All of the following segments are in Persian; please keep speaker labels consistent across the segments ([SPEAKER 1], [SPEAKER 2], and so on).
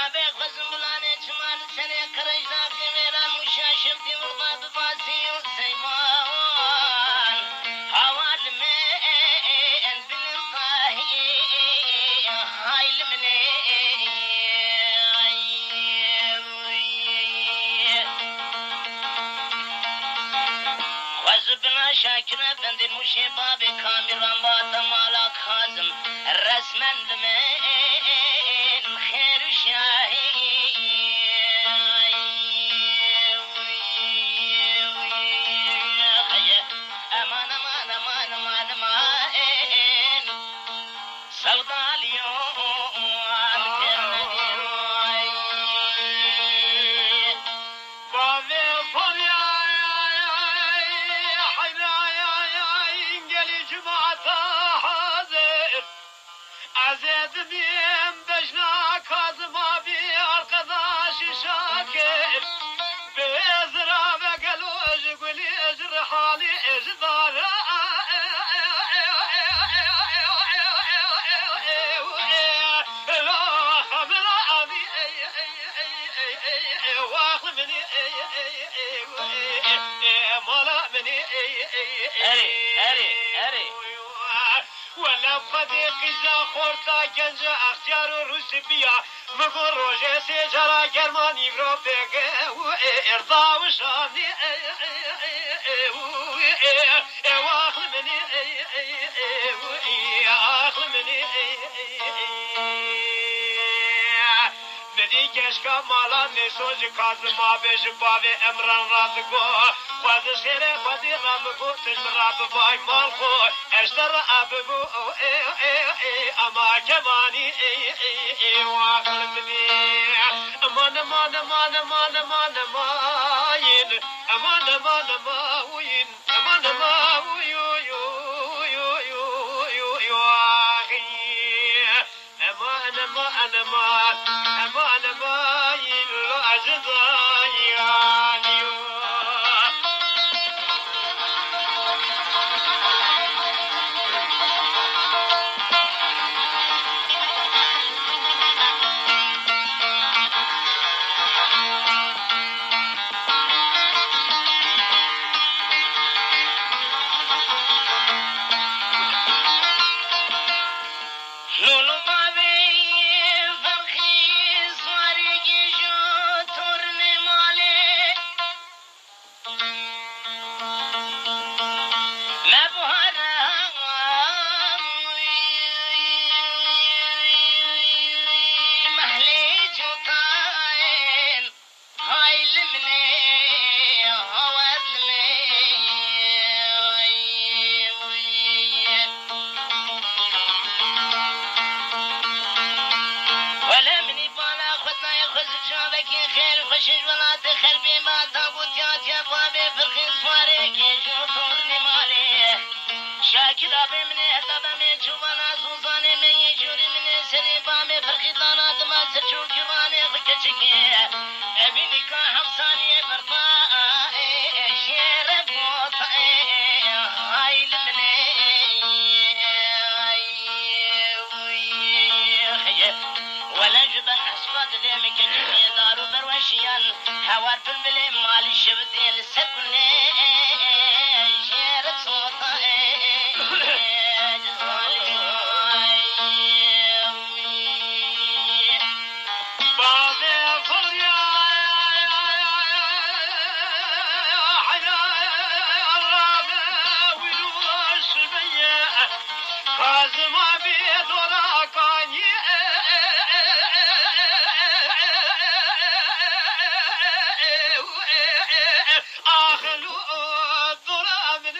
[SPEAKER 1] بابي خزملاني جمال سنة كرجنا كبيرا مشاشف دي ورضا بباسي وسيمان حوال من بالنطاهي هاي المني وزبنا شاكرة بند المشي بابي كامل رمبات مالا خازم رسما بمين خير شاهي امان امان امان امان امان سودا اليوم
[SPEAKER 2] Azedmiyim bejna Kazım abi arkadaş Şakir Bezra ve geloj gülü ecr hali ecdara ولا بديق إذا خورتا جنجا اختيار روسبيا مقول روجه سجرا جرماني بروبيك ارضا وشامي واخل مني اخل مني بدي كشكا مالا نسوج كازم آبش باوي امران رازقو خواز شيري خوازي رامقو تجم راب باي مالخو اشتر اببو اما كماني واخل مني امان امان امان امان امان ماين امان امان ماوين امان ماويو يو يو يو يو يو امان امان امان امان ماين لو اجزايانيو
[SPEAKER 1] شاكر أبي من هتبا من شوفانا سوزاني من يجوري من سري بامي فرخي طانات ما سرشو كراني خكشكي أبي نكاح حفصاني برطاء شير بوطاء هاي لمني ولا جبن أسفاد ليمك جميع دارو بروشيان حوار في الملي مالي الشبتي لسكني شير صوتاء
[SPEAKER 2] Kazım abi dora kani ahlu dora min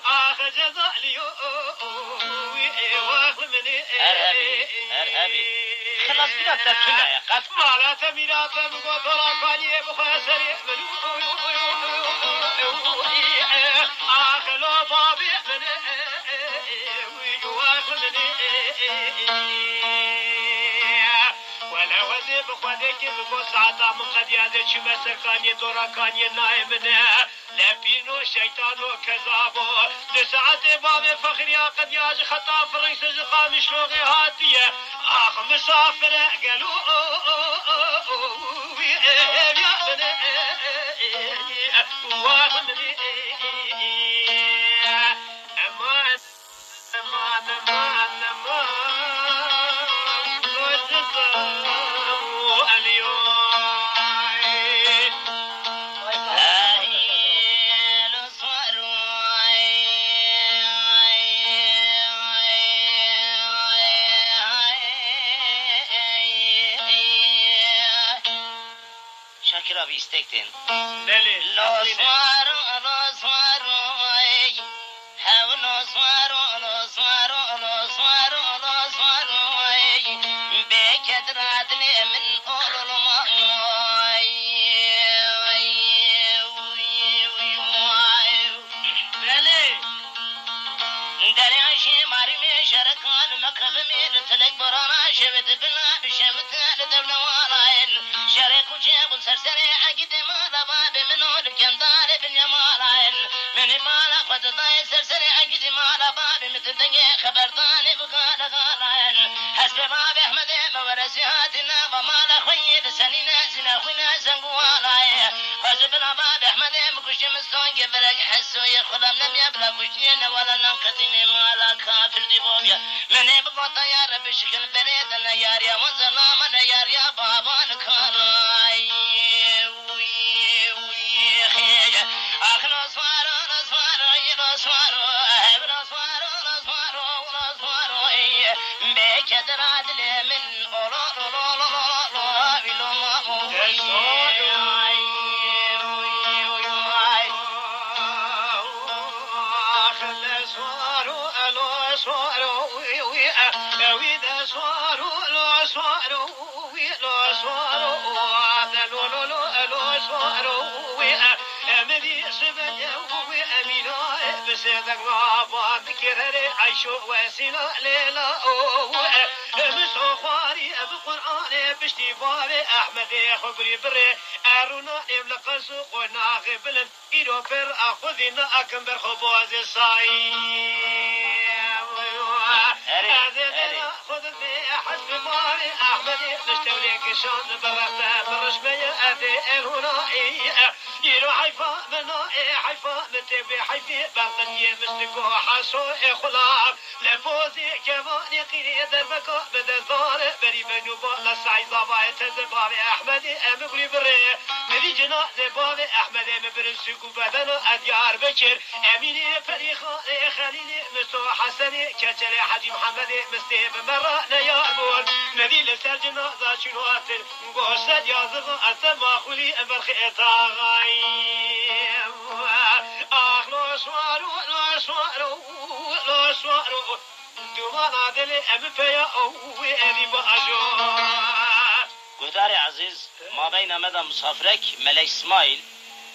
[SPEAKER 2] ah cezaliyo واخل من
[SPEAKER 1] ارهبي خلاص بلا تركنا يا قط
[SPEAKER 2] مالا تمينا تبقى دورا كاني بخسر اخلو بابي من واخل من ولا وزي لی بخواده که بگو ساعتا من قدیاده چی مسرکانی دورکانی نایمنه لپینو شیطانو کذابو ده ساعت باب فخریا قدیاج خطا فرنگ سجقا مشلوغی هاتیه آخ مسافره قلو يا بني وامني امان امان امان امان وجزاو اليوم
[SPEAKER 1] شاكر أبي استكتن
[SPEAKER 2] لا
[SPEAKER 1] صوارو لا صوارو هاو لا صوارو لا صوارو لا صوارو لا صوارو بكدرات لي من أول داري عشي ماري مي شركان مكرب مي لتلك برانا شبت بلا بشمت لدبنا والاين شرك وجاب سرسري عقد ما لباب منو الكندار بن يمالاين من بالا قد ضاي سرسري عقد ما لباب متدقي خبرتاني بقال غالاين حسب باب احمد مورسياتنا وما لخوي سنينا زنا خونا زنقوالاين وزبنا باب احمد مكش مستون قبلك حسو يخلم لم يبلغ وشنين ولا ننقتني مالا كافر دي بوبيا من بقطع يا رب شكل بريدنا يا ريا وظلامنا يا ريا بابا نكاراي اخنا صوارو نصوارو يلو صوارو هبنا صوارو نصوارو ونصوارو بكدر عدل من اولو لولو لولو بلو مامو
[SPEAKER 2] بسيدك غابات كرري عيشو وسينا ليلا مسو خواري بقرآن بشتي بابي أحمد خبري بري أرونا نملا قصو قنا غبلن إيرو بر أخذنا أكم برخبوز الصاي خذ في حسب بابي أحمد نشتولي كشان برفتا برشمية أذي الهنائي يرو حيفا منائي حيفا متبي حيفي بردني مسلكو حاسو إخلاق لفوزي كماني قيري دربكو بدزار بري بنوبا لسعي زبايا تزبابي أحمدي أمقلي بري مدي جنا زبابي أحمدي مبرن سكو بدنا أديار بكر أميني فريخا خليلي مستو حسني كتلي حجي محمدي مستيب مرة نيابون مدي لسر جنا ذا شنواتر قوشت يازغ أسما خلي أبرخ إطاغاي آخ لو شوارو لو شوارو لو شوارو دوما نادلي أم فيا أوي أبي بأجو
[SPEAKER 1] قدار عزيز ما بين مدى مسافرك ملي اسماعيل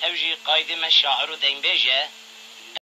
[SPEAKER 1] اوجي قايد مشاعر دين بيجه